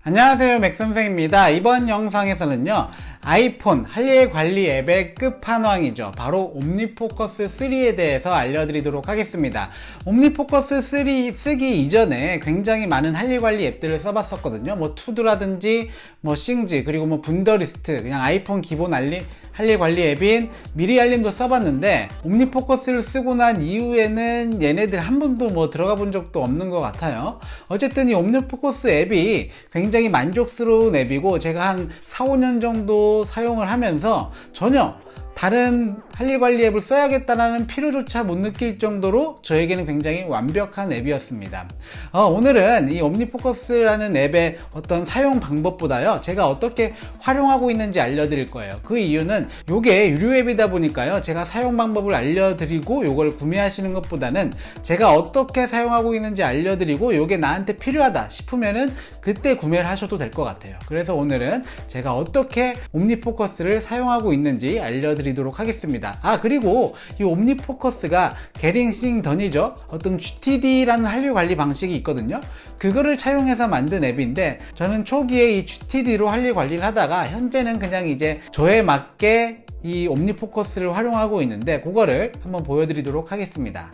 안녕하세요, 맥선생입니다. 이번 영상에서는요, 아이폰 할일 관리 앱의 끝판왕이죠. 바로 옴니포커스 3에 대해서 알려드리도록 하겠습니다. 옴니포커스 3 쓰기 이전에 굉장히 많은 할일 관리 앱들을 써봤었거든요. 뭐 투두라든지 뭐 싱지, 그리고 뭐 분더리스트, 그냥 아이폰 기본 할일 관리 앱인 미리 알림도 써봤는데, 옴니포커스를 쓰고 난 이후에는 얘네들 한 번도 뭐 들어가 본 적도 없는 것 같아요. 어쨌든 이 옴니포커스 앱이 굉장히 만족스러운 앱이고, 제가 한 4, 5년 정도 사용을 하면서 전혀 다른 할일 관리 앱을 써야겠다는 필요조차 못 느낄 정도로 저에게는 굉장히 완벽한 앱이었습니다. 오늘은 이 옴니포커스라는 앱의 어떤 사용 방법보다요, 제가 어떻게 활용하고 있는지 알려드릴 거예요. 그 이유는 이게 유료 앱이다 보니까요, 제가 사용 방법을 알려드리고 이걸 구매하시는 것보다는 제가 어떻게 사용하고 있는지 알려드리고 이게 나한테 필요하다 싶으면은 그때 구매를 하셔도 될 것 같아요. 그래서 오늘은 제가 어떻게 옴니포커스를 사용하고 있는지 알려드리도록 하겠습니다. 그리고 이 옴니포커스가 게링싱 던이죠. 어떤 GTD라는 할일 관리 방식이 있거든요. 그거를 차용해서 만든 앱인데, 저는 초기에 이 GTD로 할일 관리를 하다가 현재는 그냥 이제 저에 맞게 이 옴니포커스를 활용하고 있는데, 그거를 한번 보여드리도록 하겠습니다.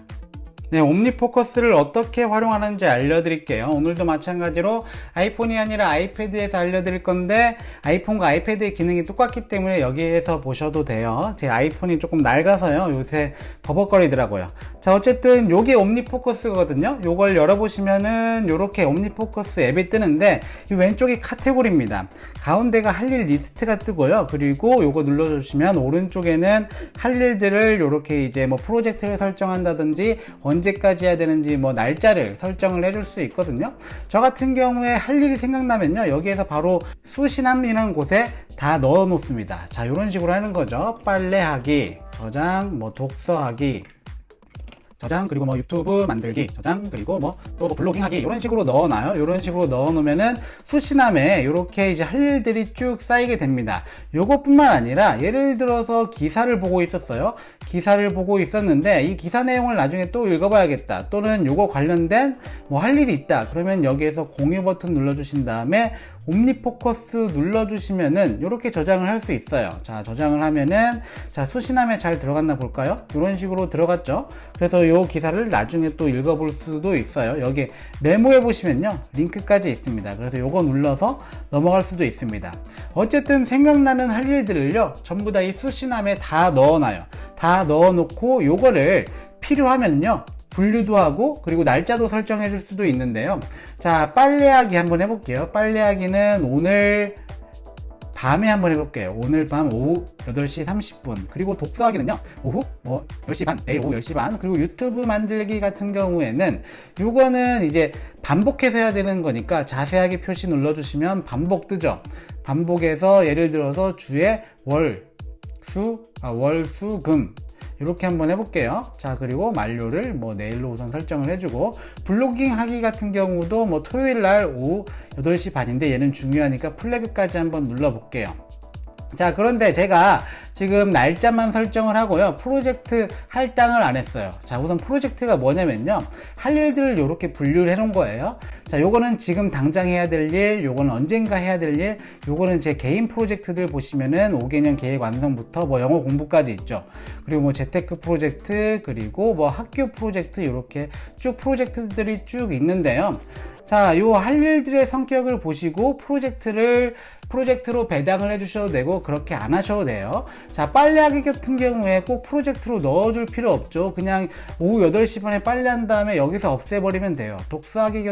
네, 옴니포커스를 어떻게 활용하는지 알려드릴게요. 오늘도 마찬가지로 아이폰이 아니라 아이패드에서 알려드릴 건데, 아이폰과 아이패드의 기능이 똑같기 때문에 여기에서 보셔도 돼요. 제 아이폰이 조금 낡아서요, 요새 버벅거리더라고요. 자, 어쨌든 요게 옴니포커스거든요. 요걸 열어보시면은 요렇게 옴니포커스 앱이 뜨는데, 이 왼쪽이 카테고리입니다. 가운데가 할일 리스트가 뜨고요. 그리고 요거 눌러주시면 오른쪽에는 할 일들을 요렇게 이제 뭐 프로젝트를 설정한다든지 언제까지 해야 되는지 뭐 날짜를 설정을 해줄 수 있거든요. 저 같은 경우에 할 일이 생각나면요, 여기에서 바로 수신함이라는 곳에 다 넣어 놓습니다. 자, 이런 식으로 하는 거죠. 빨래하기, 저장, 뭐 독서하기, 저장, 그리고 뭐 유튜브 만들기, 저장, 그리고 뭐 또 블로깅 하기, 이런 식으로 넣어놔요. 이런 식으로 넣어놓으면은 수신함에 이렇게 이제 할 일들이 쭉 쌓이게 됩니다. 요것뿐만 아니라 예를 들어서 기사를 보고 있었어요. 기사를 보고 있었는데 이 기사 내용을 나중에 또 읽어봐야겠다, 또는 요거 관련된 뭐 할 일이 있다, 그러면 여기에서 공유 버튼 눌러주신 다음에 옴니포커스 눌러주시면은 이렇게 저장을 할 수 있어요. 자, 저장을 하면은, 자, 수신함에 잘 들어갔나 볼까요? 이런 식으로 들어갔죠. 그래서 이 기사를 나중에 또 읽어볼 수도 있어요. 여기 메모해 보시면요, 링크까지 있습니다. 그래서 요거 눌러서 넘어갈 수도 있습니다. 어쨌든 생각나는 할 일들을요, 전부 다 이 수신함에 다 넣어놔요. 다 넣어놓고 요거를 필요하면요 분류도 하고, 그리고 날짜도 설정해 줄 수도 있는데요. 자, 빨래하기 한번 해볼게요. 빨래하기는 오늘 밤에 한번 해볼게요. 오늘 밤 오후 8시 30분. 그리고 독서하기는요, 오후 10시 반, 내일 오후 10시 반. 그리고 유튜브 만들기 같은 경우에는 요거는 이제 반복해서 해야 되는 거니까 자세하게 표시 눌러주시면 반복 뜨죠. 반복해서 예를 들어서 주에 월, 수, 금, 이렇게 한번 해볼게요. 자, 그리고 만료를 뭐 내일로 우선 설정을 해주고, 블로깅 하기 같은 경우도 뭐 토요일날 오후 8시 반인데 얘는 중요하니까 플래그까지 한번 눌러볼게요. 자, 그런데 제가 지금 날짜만 설정을 하고요, 프로젝트 할당을 안 했어요. 자, 우선 프로젝트가 뭐냐면요, 할 일들을 이렇게 분류를 해 놓은 거예요. 자, 요거는 지금 당장 해야 될 일, 요거는 언젠가 해야 될 일, 요거는 제 개인 프로젝트들 보시면은 5개년 계획 완성부터 뭐 영어 공부까지 있죠. 그리고 뭐 재테크 프로젝트, 그리고 뭐 학교 프로젝트, 이렇게 쭉 프로젝트들이 쭉 있는데요. 자, 요 할 일들의 성격을 보시고 프로젝트로 배당을 해주셔도 되고, 그렇게 안 하셔도 돼요. 자, 빨래하기 같은 경우에 꼭 프로젝트로 넣어줄 필요 없죠. 그냥 오후 8시 반에 빨래한 다음에 여기서 없애버리면 돼요. 독서하기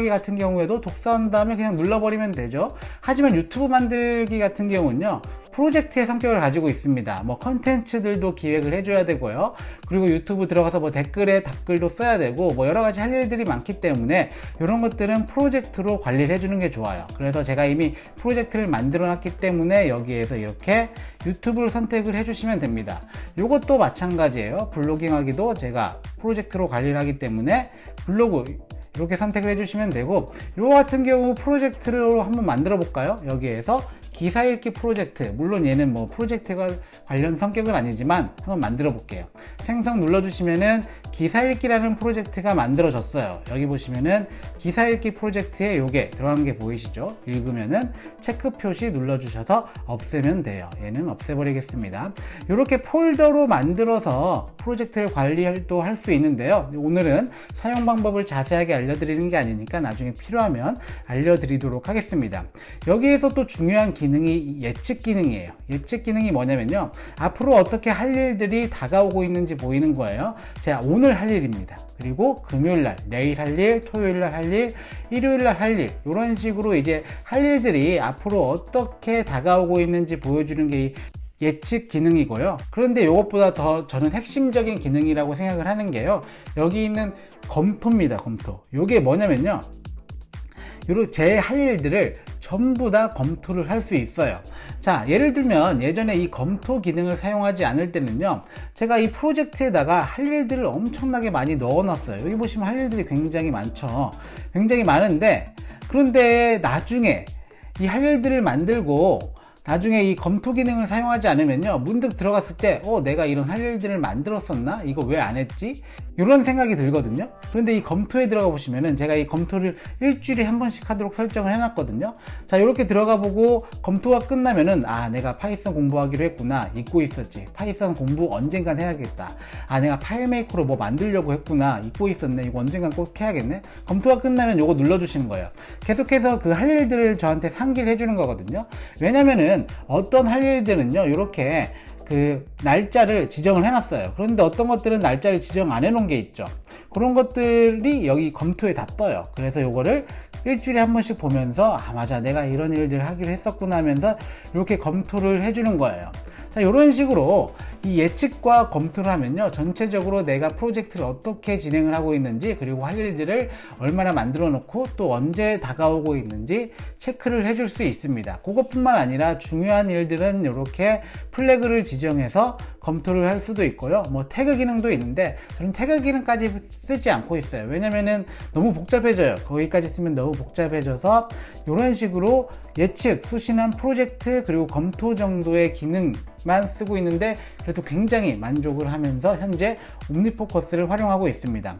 같은 경우에도 독서한 다음에 그냥 눌러버리면 되죠. 하지만 유튜브 만들기 같은 경우는요, 프로젝트의 성격을 가지고 있습니다. 뭐 컨텐츠들도 기획을 해줘야 되고요. 그리고 유튜브 들어가서 뭐 댓글에 답글도 써야 되고, 뭐 여러가지 할 일들이 많기 때문에 이런 것들은 프로젝트로 관리를 해주는 게 좋아요. 그래서 제가 이미 프로젝트를 만들어 놨기 때문에 여기에서 이렇게 유튜브를 선택을 해주시면 됩니다. 이것도 마찬가지예요. 블로깅 하기도 제가 프로젝트로 관리를 하기 때문에 블로그 이렇게 선택을 해주시면 되고, 요 같은 경우 프로젝트로 한번 만들어 볼까요? 여기에서 기사 읽기 프로젝트, 물론 얘는 뭐 프로젝트가 관련 성격은 아니지만 한번 만들어 볼게요. 생성 눌러주시면은 기사 읽기라는 프로젝트가 만들어졌어요. 여기 보시면은 기사 읽기 프로젝트에 요게 들어간 게 보이시죠? 읽으면은 체크 표시 눌러주셔서 없애면 돼요. 얘는 없애버리겠습니다. 이렇게 폴더로 만들어서 프로젝트를 관리도 할 수 있는데요. 오늘은 사용 방법을 자세하게 알려드리는 게 아니니까 나중에 필요하면 알려드리도록 하겠습니다. 여기에서 또 중요한 기능이 예측 기능이에요. 예측 기능이 뭐냐면요, 앞으로 어떻게 할 일들이 다가오고 있는지 보이는 거예요. 자, 오늘 할 일입니다. 그리고 금요일날, 내일 할 일, 토요일날 할 일, 일요일날 할 일, 이런 식으로 이제 할 일들이 앞으로 어떻게 다가오고 있는지 보여주는 게 예측 기능이고요. 그런데 이것보다 더 저는 핵심적인 기능이라고 생각을 하는 게요, 여기 있는 검토입니다. 검토. 이게 뭐냐면요, 제 할 일들을 전부 다 검토를 할 수 있어요. 자, 예를 들면 예전에 이 검토 기능을 사용하지 않을 때는요, 제가 이 프로젝트에다가 할 일들을 엄청나게 많이 넣어놨어요. 여기 보시면 할 일들이 굉장히 많죠. 굉장히 많은데, 그런데 나중에 이 할 일들을 만들고 나중에 이 검토 기능을 사용하지 않으면요, 문득 들어갔을 때 내가 이런 할 일들을 만들었었나? 이거 왜 안 했지? 이런 생각이 들거든요. 그런데 이 검토에 들어가 보시면은 제가 이 검토를 일주일에 한 번씩 하도록 설정을 해놨거든요. 자, 이렇게 들어가 보고 검토가 끝나면은 내가 파이썬 공부하기로 했구나, 잊고 있었지. 파이썬 공부 언젠간 해야겠다. 내가 파일 메이커로 뭐 만들려고 했구나, 잊고 있었네. 이거 언젠간 꼭 해야겠네. 검토가 끝나면 이거 눌러주시는 거예요. 계속해서 그 할 일들을 저한테 상기를 해주는 거거든요. 왜냐면은 어떤 할 일들은요, 이렇게 그 날짜를 지정을 해놨어요. 그런데 어떤 것들은 날짜를 지정 안 해놓은 게 있죠. 그런 것들이 여기 검토에 다 떠요. 그래서 요거를 일주일에 한 번씩 보면서 맞아, 내가 이런 일들을 하기로 했었구나 하면서 이렇게 검토를 해주는 거예요. 자, 이런 식으로 이 예측과 검토를 하면요, 전체적으로 내가 프로젝트를 어떻게 진행을 하고 있는지, 그리고 할 일들을 얼마나 만들어 놓고 또 언제 다가오고 있는지 체크를 해줄 수 있습니다. 그것뿐만 아니라 중요한 일들은 이렇게 플래그를 지정해서 검토를 할 수도 있고요. 뭐 태그 기능도 있는데 저는 태그 기능까지 쓰지 않고 있어요. 왜냐면은 너무 복잡해져요. 거기까지 쓰면 너무 복잡해져서 이런 식으로 예측, 수신한 프로젝트, 그리고 검토 정도의 기능만 쓰고 있는데 그래도 굉장히 만족을 하면서 현재 옴니포커스를 활용하고 있습니다.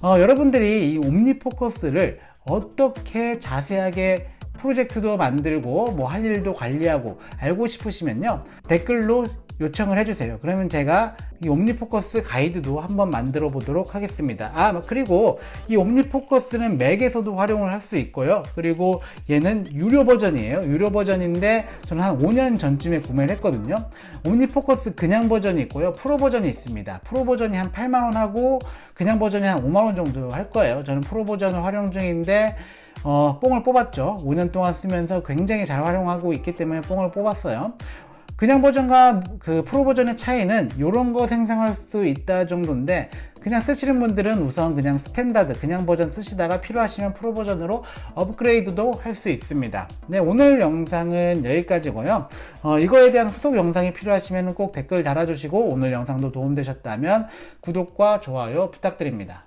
여러분들이 이 옴니포커스를 어떻게 자세하게 프로젝트도 만들고 뭐 할 일도 관리하고 알고 싶으시면요, 댓글로 요청을 해주세요. 그러면 제가 이 옴니포커스 가이드도 한번 만들어 보도록 하겠습니다. 그리고 이 옴니포커스는 맥에서도 활용을 할 수 있고요. 그리고 얘는 유료 버전이에요. 유료 버전인데 저는 한 5년 전쯤에 구매를 했거든요. 옴니포커스 그냥 버전이 있고요, 프로 버전이 있습니다. 프로 버전이 한 8만원 하고 그냥 버전이 한 5만원 정도 할 거예요. 저는 프로 버전을 활용 중인데 뽕을 뽑았죠. 5년 동안 쓰면서 굉장히 잘 활용하고 있기 때문에 뽕을 뽑았어요. 그냥 버전과 그 프로 버전의 차이는 이런 거 생성할 수 있다 정도인데, 그냥 쓰시는 분들은 우선 그냥 스탠다드 그냥 버전 쓰시다가 필요하시면 프로 버전으로 업그레이드도 할 수 있습니다. 네, 오늘 영상은 여기까지고요. 이거에 대한 후속 영상이 필요하시면 꼭 댓글 달아주시고, 오늘 영상도 도움되셨다면 구독과 좋아요 부탁드립니다.